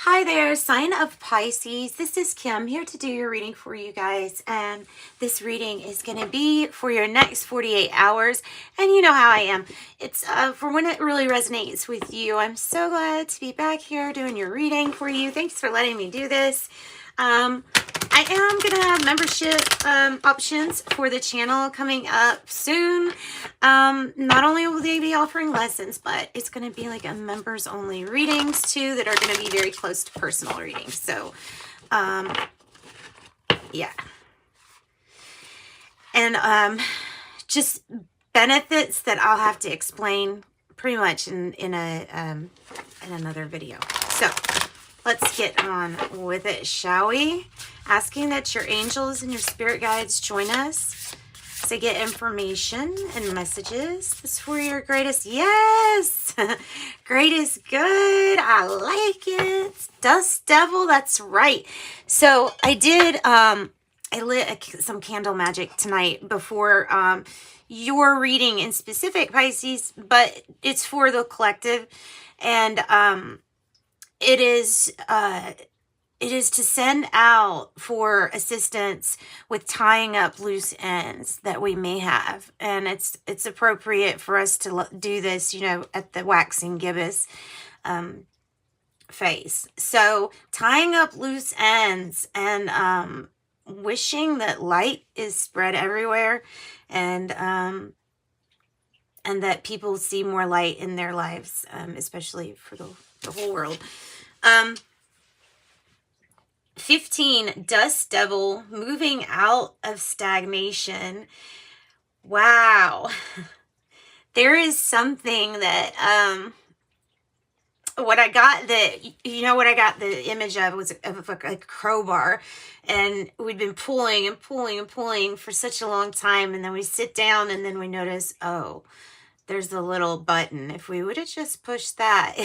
Hi there, sign of Pisces. This is Kim here to do your reading for you guys. And this reading is going to be for your next 48 hours. And you know how I am. It's for when it really resonates with you. I'm so glad to be back here doing your reading for you. Thanks for letting me do this. I am going to have membership options for the channel coming up soon. Not only will they be offering lessons, but it's going to be like a members only readings too that are going to be very close to personal readings. So, yeah. And just benefits that I'll have to explain pretty much in another video. So, let's get on with it, shall we? Asking that your angels and your spirit guides join us to get information and messages. This is for your greatest, yes, greatest good. I like it. Dust Devil, that's right. So I did, I lit some candle magic tonight before your reading in specific, Pisces, but it's for the collective. And it is to send out for assistance with tying up loose ends that we may have. And it's appropriate for us to do this, you know, at the waxing gibbous phase. So tying up loose ends and wishing that light is spread everywhere and that people see more light in their lives, especially for the whole world. 15, Dust Devil, moving out of stagnation. Wow. There is something that, what I got the image of was of a crowbar, and we'd been pulling and pulling and pulling for such a long time. And then we sit down and then we notice, oh, there's a little button. If we would have just pushed that,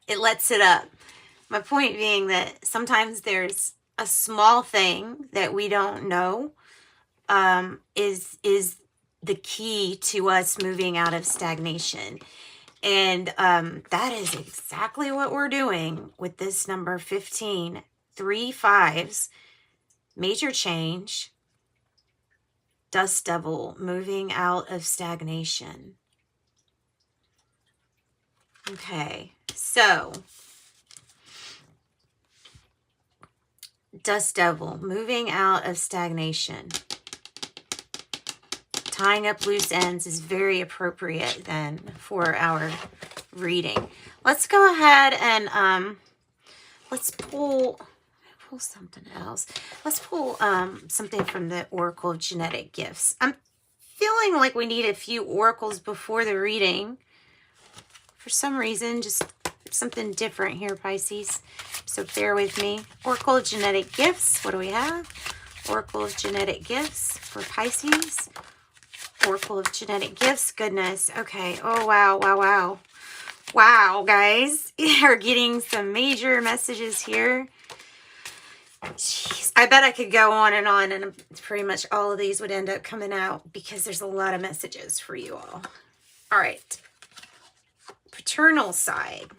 it lets it up. My point being that sometimes there's a small thing that we don't know is the key to us moving out of stagnation. And that is exactly what we're doing with this number 15. 3 5s, major change, Dust Devil, moving out of stagnation. Okay, so Dust Devil, moving out of stagnation. Tying up loose ends is very appropriate then for our reading. Let's go ahead and let's pull something else. Let's pull something from the Oracle of Genetic Gifts. I'm feeling like we need a few oracles before the reading. For some reason, just something different here, Pisces. So bear with me. Oracle of Genetic Gifts. What do we have? Oracle of Genetic Gifts for Pisces. Oracle of Genetic Gifts. Goodness. Okay. Oh, wow, wow, wow. Wow, guys. You're getting some major messages here. Jeez. I bet I could go on, and pretty much all of these would end up coming out because there's a lot of messages for you all. All right. Paternal side.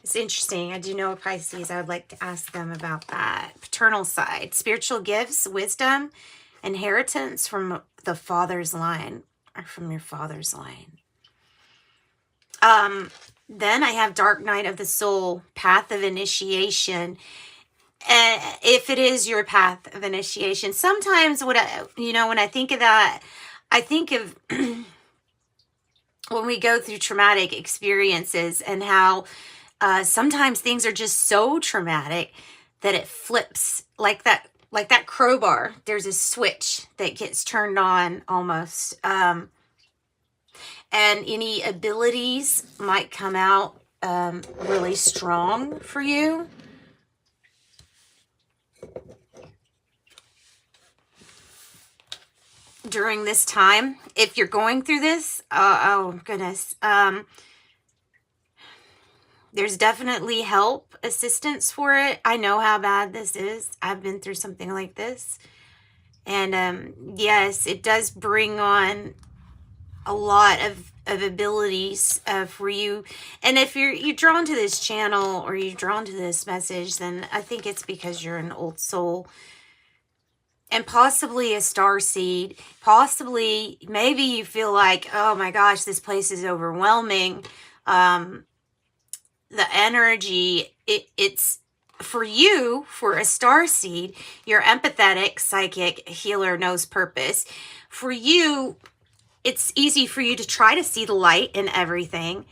It's interesting. I do know a Pisces. I would like to ask them about that. Paternal side. Spiritual gifts, wisdom, inheritance from the father's line or from your father's line. Then I have Dark Night of the Soul, path of initiation. If it is your path of initiation, sometimes when I think of that, I think of when we go through traumatic experiences and how sometimes things are just so traumatic that it flips like that crowbar. There's a switch that gets turned on almost. And any abilities might come out really strong for you. During this time, if you're going through this, oh goodness, there's definitely help, assistance for it. I know how bad this is. I've been through something like this. And yes, it does bring on a lot abilities for you. And if you're drawn to this channel or you're drawn to this message, then I think it's because you're an old soul and possibly a star seed. Possibly, maybe you feel like, oh my gosh, this place is overwhelming. The energy, it's for you, for a star seed, you're empathetic, psychic, healer, knows purpose. For you, it's easy for you to try to see the light in everything.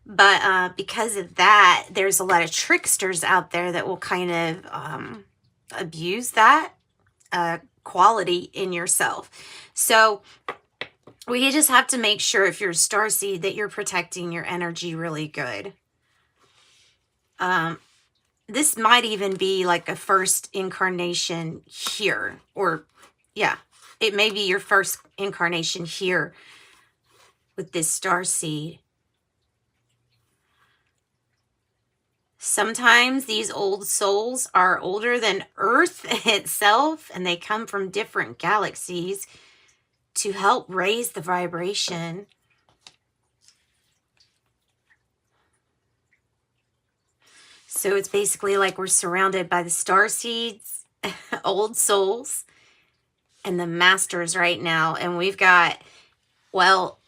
But because of that, there's a lot of tricksters out there that will kind of abuse that quality in yourself. So we just have to make sure, if you're a starseed, that you're protecting your energy really good. This might even be like a first incarnation here, or yeah, it may be your first incarnation here with this starseed. Sometimes these old souls are older than Earth itself, and they come from different galaxies to help raise the vibration. So it's basically like we're surrounded by the star seeds, old souls, and the masters right now. And we've got, well,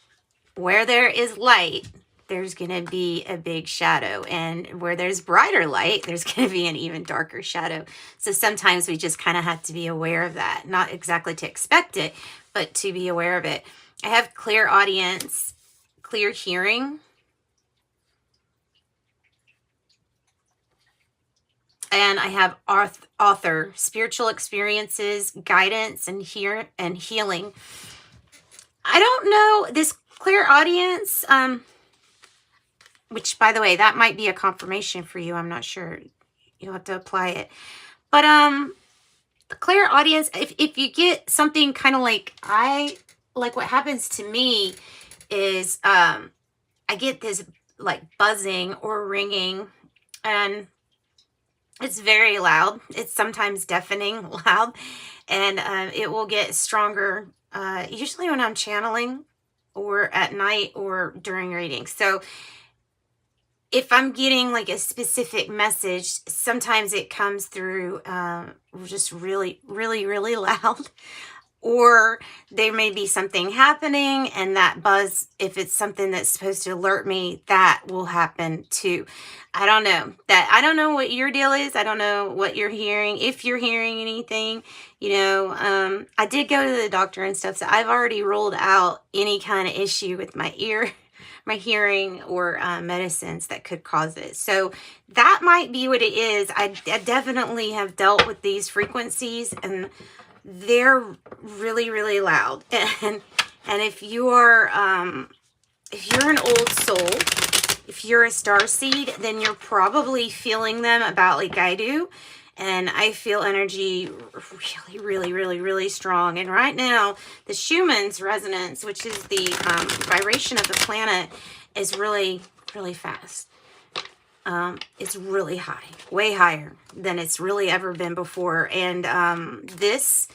where there is light, there's going to be a big shadow. And where there's brighter light, there's going to be an even darker shadow. So sometimes we just kind of have to be aware of that. Not exactly to expect it, but to be aware of it. I have clear audience, clear hearing. And I have author, spiritual experiences, guidance, and healing. I don't know, this clear audience, which, by the way, that might be a confirmation for you. I'm not sure. You'll have to apply it. But the clear audience, if you get something kind of like what happens to me is I get this like buzzing or ringing, and it's very loud. It's sometimes deafening loud, and it will get stronger usually when I'm channeling or at night or during readings. So if I'm getting like a specific message, sometimes it comes through just really, really, really loud. Or there may be something happening, and that buzz, if it's something that's supposed to alert me, that will happen too. I don't know. I don't know what your deal is. I don't know what you're hearing. If you're hearing anything, you know, I did go to the doctor and stuff, so I've already ruled out any kind of issue with my ear, my hearing, or medicines that could cause it. So that might be what it is. I definitely have dealt with these frequencies, and they're really, really loud. And if you're an old soul, if you're a starseed, then you're probably feeling them about like I do. And I feel energy really, really, really, really strong. And right now, the Schumann's resonance, which is the vibration of the planet, is really, really fast. It's really high, way higher than it's really ever been before. And this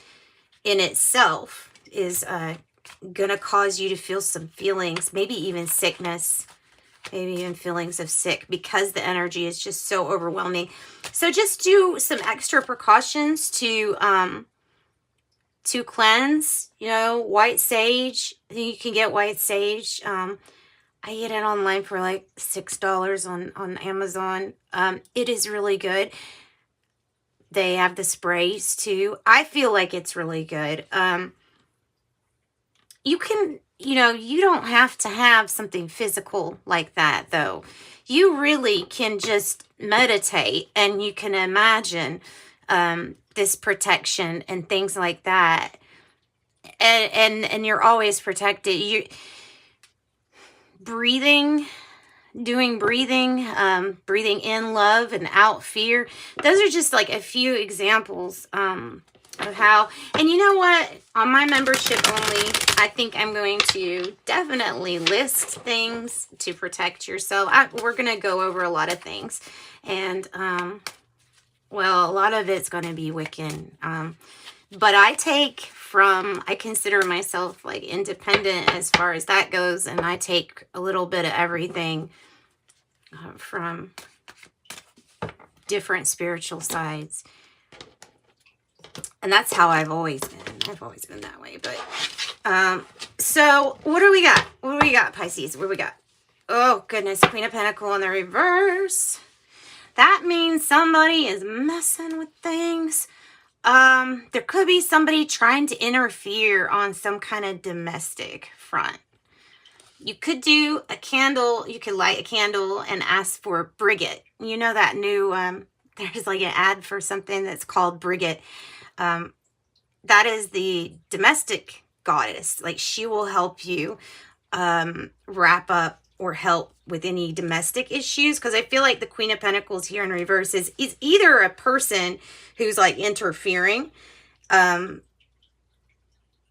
in itself is going to cause you to feel some feelings, maybe even sickness, maybe even feelings of sick, because the energy is just so overwhelming. So just do some extra precautions to cleanse, you know, white sage. I think you can get white sage. I get it online for like $6 on Amazon. It is really good. They have the sprays too. I feel like it's really good. You can, you know, you don't have to have something physical like that though. You really can just meditate, and you can imagine this protection and things like that. And you're always protected. You breathing in love and out fear. Those are just like a few examples of how. And you know what, on my membership only, I think I'm going to definitely list things to protect yourself. We're going to go over a lot of things, and well, a lot of it's going to be Wiccan. But I consider myself like independent as far as that goes. And I take a little bit of everything from different spiritual sides. And that's how I've always been. I've always been that way. But, so what do we got? What do we got, Pisces? What do we got? Oh, goodness. Queen of Pentacles in the reverse. That means somebody is messing with things. There could be somebody trying to interfere on some kind of domestic front. You could do a candle. You could light a candle and ask for Brigit. You know that new, there's like an ad for something that's called Brigit. That is the domestic goddess. Like, she will help you wrap up or help with any domestic issues, because I feel like the Queen of Pentacles here in reverse is either a person who's like interfering,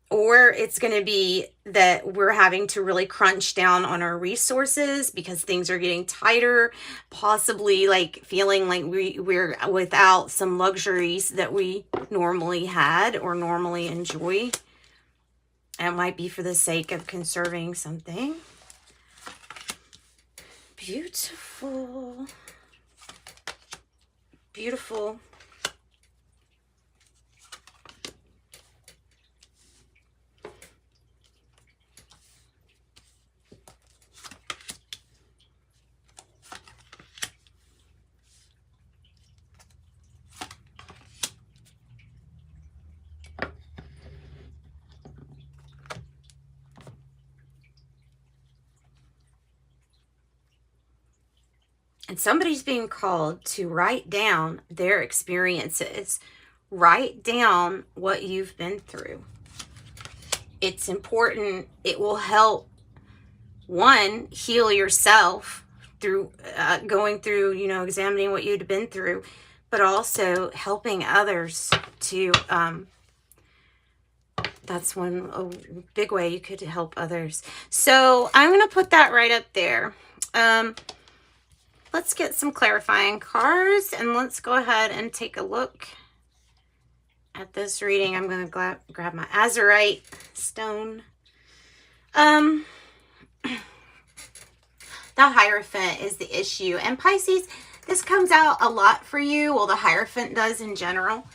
or it's going to be that we're having to really crunch down on our resources because things are getting tighter, possibly like feeling like we're without some luxuries that we normally had or normally enjoy. And it might be for the sake of conserving something. Beautiful. Beautiful. And somebody's being called to write down their experiences. Write down what you've been through. It's important. It will help, one, heal yourself through going through, you know, examining what you'd been through, but also helping others to, that's a big way you could help others. So I'm going to put that right up there. Let's get some clarifying cards, and let's go ahead and take a look at this reading. I'm going to grab my azurite stone. The Hierophant is the issue. And Pisces, this comes out a lot for you. Well, the Hierophant does in general.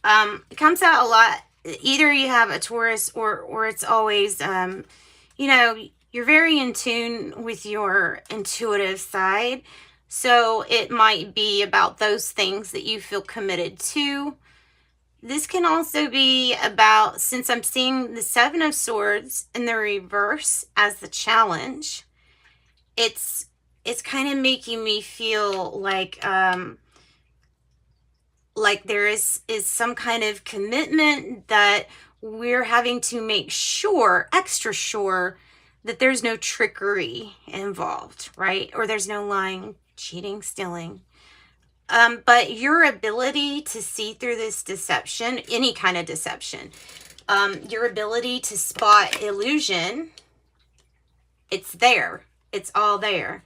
It comes out a lot. Either you have a Taurus or it's always, you know, you're very in tune with your intuitive side. So it might be about those things that you feel committed to. This can also be about, since I'm seeing the Seven of Swords in the reverse as the challenge, it's kind of making me feel like there is some kind of commitment that we're having to make sure, extra sure, that there's no trickery involved, right? Or there's no lying, cheating, stealing. But your ability to see through this deception, any kind of deception, your ability to spot illusion, it's there. It's all there.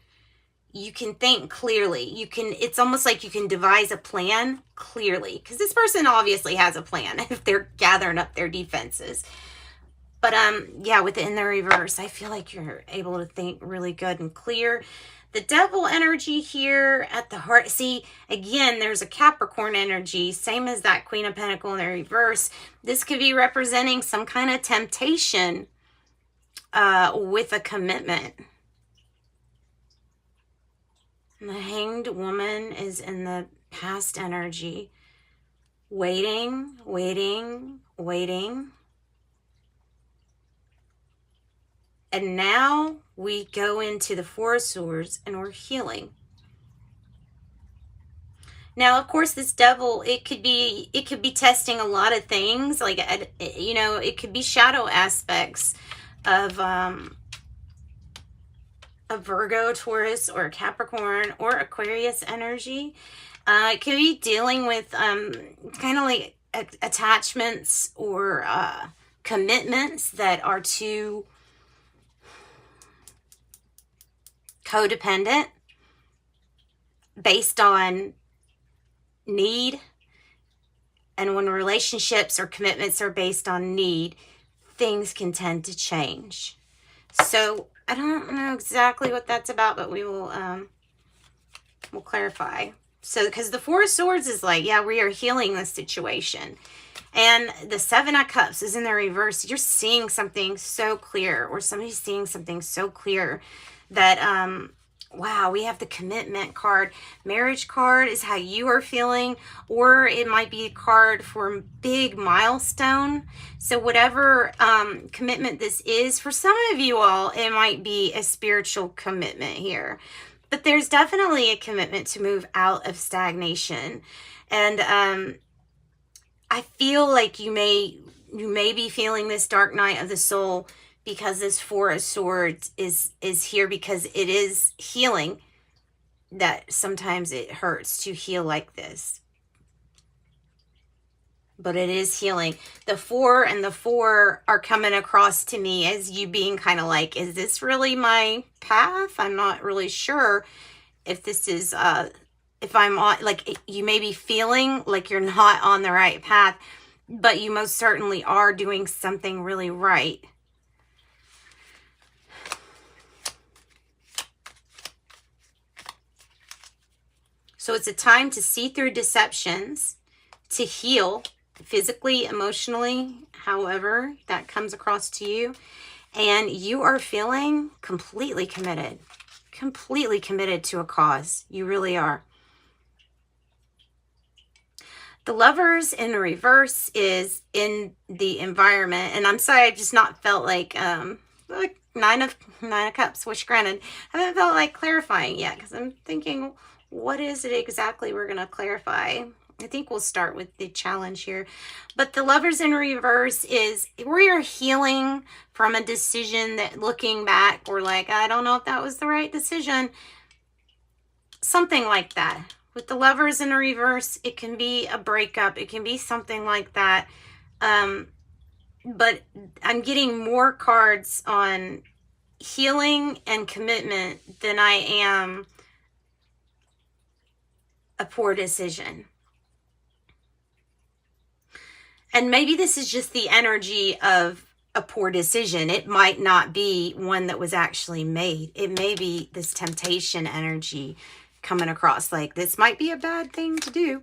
You can think clearly. It's almost like you can devise a plan clearly, because this person obviously has a plan if they're gathering up their defenses. But yeah, within the reverse, I feel like you're able to think really good and clear. The Devil energy here at the heart. See, again, there's a Capricorn energy, same as that Queen of Pentacles in the reverse. This could be representing some kind of temptation with a commitment. And the Hanged Woman is in the past energy. Waiting, waiting, waiting. And now we go into the Four of Swords and we're healing. Now, of course, this Devil, it could be testing a lot of things. Like, you know, it could be shadow aspects of a Virgo, Taurus, or Capricorn, or Aquarius energy. It could be dealing with kind of like attachments or commitments that are too codependent, based on need And when relationships or commitments are based on need, things can tend to change. So I don't know exactly what that's about, but we'll clarify. So, because the Four of Swords is like, yeah, we are healing this situation. And the Seven of Cups is in the reverse. You're seeing something so clear, or somebody's seeing something so clear that, wow, we have the commitment card. Marriage card is how you are feeling, or it might be a card for a big milestone. So whatever commitment this is, for some of you all, it might be a spiritual commitment here. But there's definitely a commitment to move out of stagnation. And I feel like you may be feeling this dark night of the soul, because this Four of Swords is here, because it is healing. That sometimes it hurts to heal like this, but it is healing. The 4 and the 4 are coming across to me as you being kind of like, is this really my path? I'm not really sure if this is, if I'm on, like, you may be feeling like you're not on the right path, but you most certainly are doing something really right. So it's a time to see through deceptions, to heal physically, emotionally, however that comes across to you. And you are feeling completely committed to a cause. You really are. The Lovers in reverse is in the environment. And I'm sorry, I've just not felt like Nine of Cups, which granted, I haven't felt like clarifying yet, because I'm thinking, what is it exactly we're going to clarify? I think we'll start with the challenge here. But the Lovers in reverse is, we are healing from a decision that, looking back, we're like, I don't know if that was the right decision. Something like that. With the Lovers in reverse, it can be a breakup. It can be something like that. But I'm getting more cards on healing and commitment than I am a poor decision. And maybe this is just the energy of a poor decision. It might not be one that was actually made. It may be this temptation energy coming across, like this might be a bad thing to do.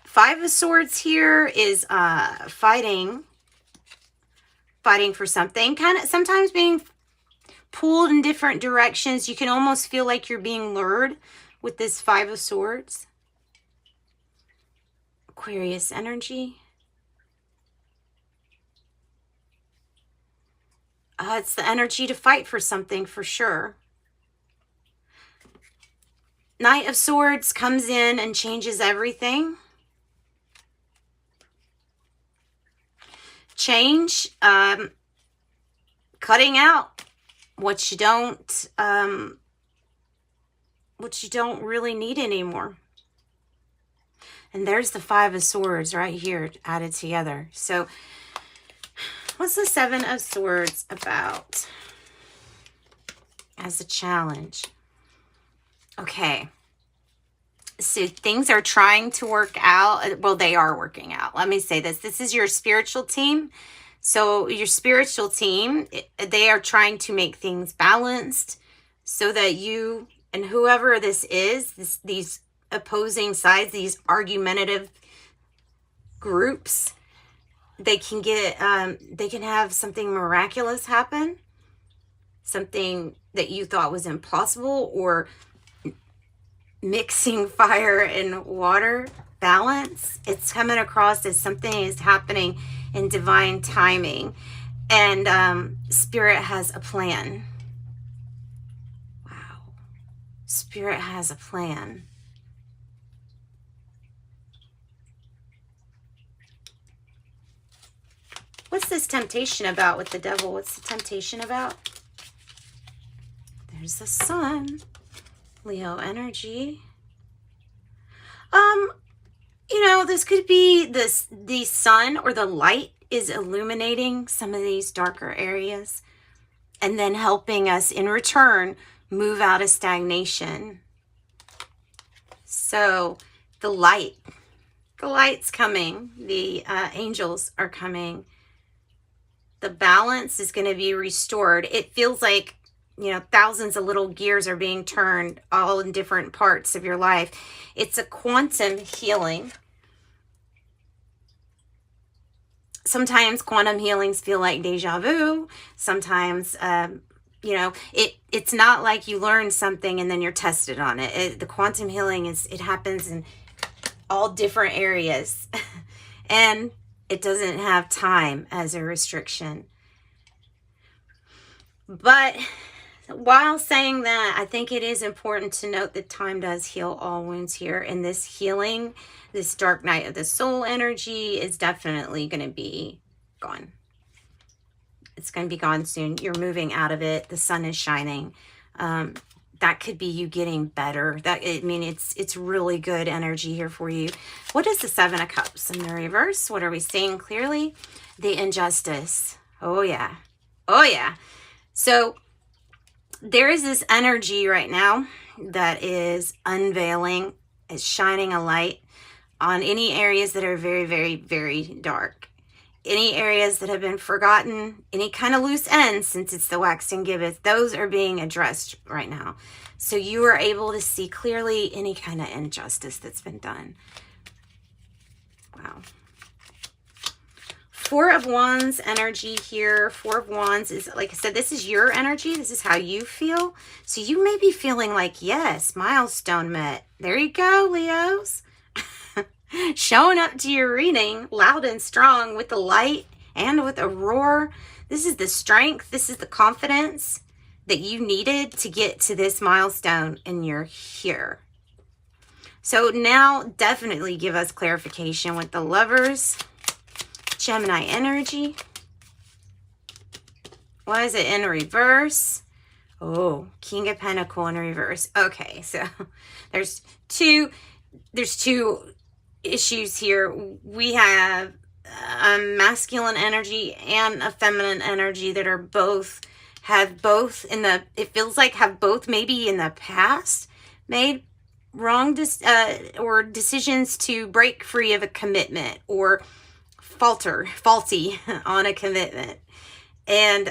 Five of Swords here is fighting for something, kind of sometimes being pulled in different directions. You can almost feel like you're being lured with this Five of Swords. Aquarius energy. It's the energy to fight for something, for sure. Knight of Swords comes in and changes everything. Change, cutting out what you don't really need anymore. And there's the Five of Swords right here added together. So what's the Seven of Swords about as a challenge? Okay. So things are trying to work out. Well, they are working out. Let me say this. This is your spiritual team. So your spiritual team, they are trying to make things balanced so that you and whoever this is, these opposing sides, these argumentative groups, they can get, they can have something miraculous happen, something that you thought was impossible, or mixing fire and water balance. It's coming across as something is happening in divine timing, and Spirit has a plan. Wow. Spirit has a plan. What's this temptation about with the Devil? What's the temptation about? There's the Sun. Leo energy. You know, this could be the sun or the light is illuminating some of these darker areas and then helping us in return move out of stagnation. So the light The light's coming. The angels are coming. The balance is going to be restored. It feels like, you know, thousands of little gears are being turned all in different parts of your life. It's a quantum healing. Sometimes quantum healings feel like deja vu. Sometimes, you know, it's not like you learn something and then you're tested on it. The quantum healing it happens in all different areas. And it doesn't have time as a restriction. But while saying that, I think it is important to note that time does heal all wounds here. And this healing, this dark night of the soul energy is definitely going to be gone. It's going to be gone soon. You're moving out of it. The sun is shining. That could be you getting better. It's really good energy here for you. What is the Seven of Cups in the reverse? What are we seeing clearly? The injustice. Oh, yeah. Oh, yeah. So there is this energy right now that is unveiling. It's shining a light on any areas that are very, very, very dark. Any areas that have been forgotten, any kind of loose ends, since it's the waxing gibbeth, those are being addressed right now. So you are able to see clearly any kind of injustice that's been done. Wow. Four of Wands energy here. Four of Wands is, like I said, this is your energy. This is how you feel. So you may be feeling like, yes, milestone met. There you go, Leos. Showing up to your reading loud and strong with the light and with a roar. This is the strength. This is the confidence that you needed to get to this milestone, and you're here. So now definitely give us clarification with the Lovers. Gemini energy. Why is it in reverse? Oh, King of Pentacles in reverse. Okay, so there's two issues here. We have a masculine energy and a feminine energy that are both it feels like have both maybe in the past made wrong decisions to break free of a commitment or faulty on a commitment. And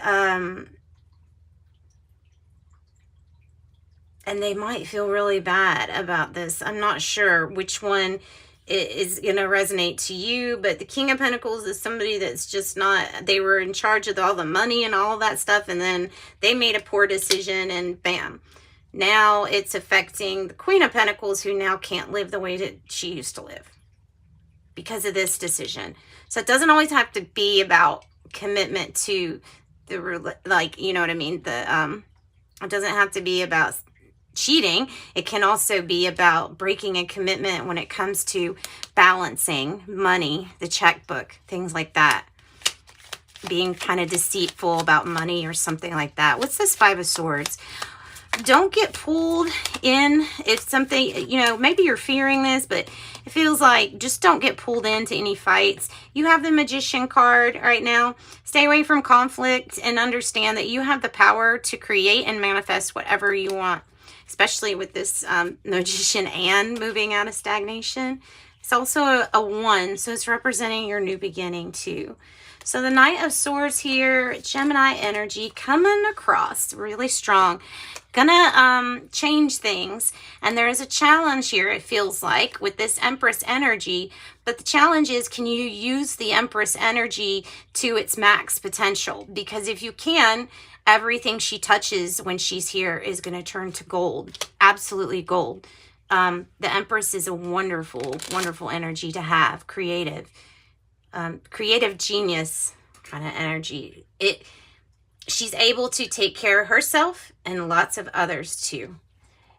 they might feel really bad about this. I'm not sure which one is going to resonate to you, but the King of Pentacles is somebody that's just not, they were in charge of all the money and all of that stuff, and then they made a poor decision, and bam. Now it's affecting the Queen of Pentacles, who now can't live the way that she used to live because of this decision. So it doesn't always have to be about commitment to the, like, you know what I mean? It doesn't have to be about cheating. It can also be about breaking a commitment when it comes to balancing money, the checkbook, things like that. Being kind of deceitful about money or something like that. What's this Five of Swords? Don't get pulled in if something, you know, maybe you're fearing this, but it feels like just don't get pulled into any fights. You have the Magician card right now. Stay away from conflict and understand that you have the power to create and manifest whatever you want, especially with this Magician and moving out of stagnation. It's also a 1, so it's representing your new beginning too. So the Knight of Swords here, Gemini energy coming across really strong. Gonna change things, and there is a challenge here, it feels like, with this Empress energy. But the challenge is, can you use the Empress energy to its max potential? Because if you can, everything she touches when she's here is going to turn to gold. Absolutely gold. The Empress is a wonderful, wonderful energy to have. Creative genius kind of energy. She's able to take care of herself and lots of others too.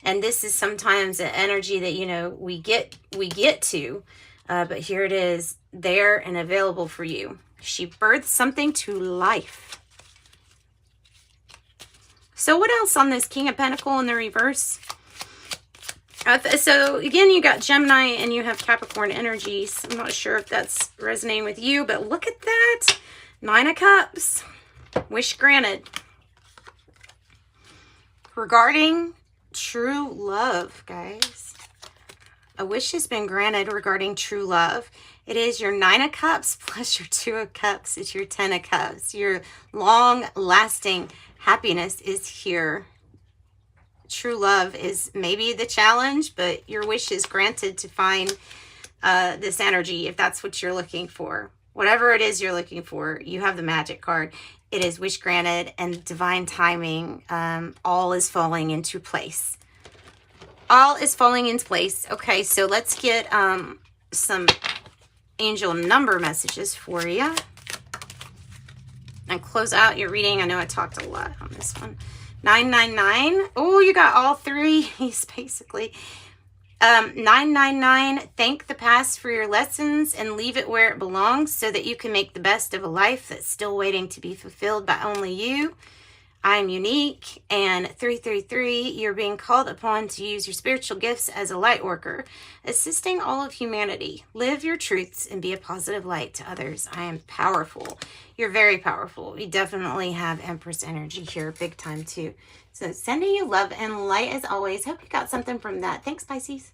And this is sometimes an energy that, you know, we get to, but here it is, there and available for you. She birthed something to life. So what else on this King of Pentacles in the reverse? So again, you got Gemini and you have Capricorn energies. I'm not sure if that's resonating with you, but look at that. 9 of Cups. Wish granted. Regarding true love, guys. A wish has been granted regarding true love. It is your 9 of Cups plus your 2 of Cups. It's your 10 of Cups. Your long-lasting happiness is here. True love is maybe the challenge, but your wish is granted to find this energy if that's what you're looking for. Whatever it is you're looking for, you have the magic card. It is wish granted and divine timing. All is falling into place. All is falling into place. Okay, so let's get some angel number messages for you. And close out your reading. I know I talked a lot on this one. 999. Oh, you got all three. Basically. 999. Thank the past for your lessons and leave it where it belongs so that you can make the best of a life that's still waiting to be fulfilled by only you. I'm unique. And 333, you're being called upon to use your spiritual gifts as a light worker, assisting all of humanity. Live your truths and be a positive light to others. I am powerful. You're very powerful. You definitely have Empress energy here, big time too. So sending you love and light as always. Hope you got something from that. Thanks, Pisces.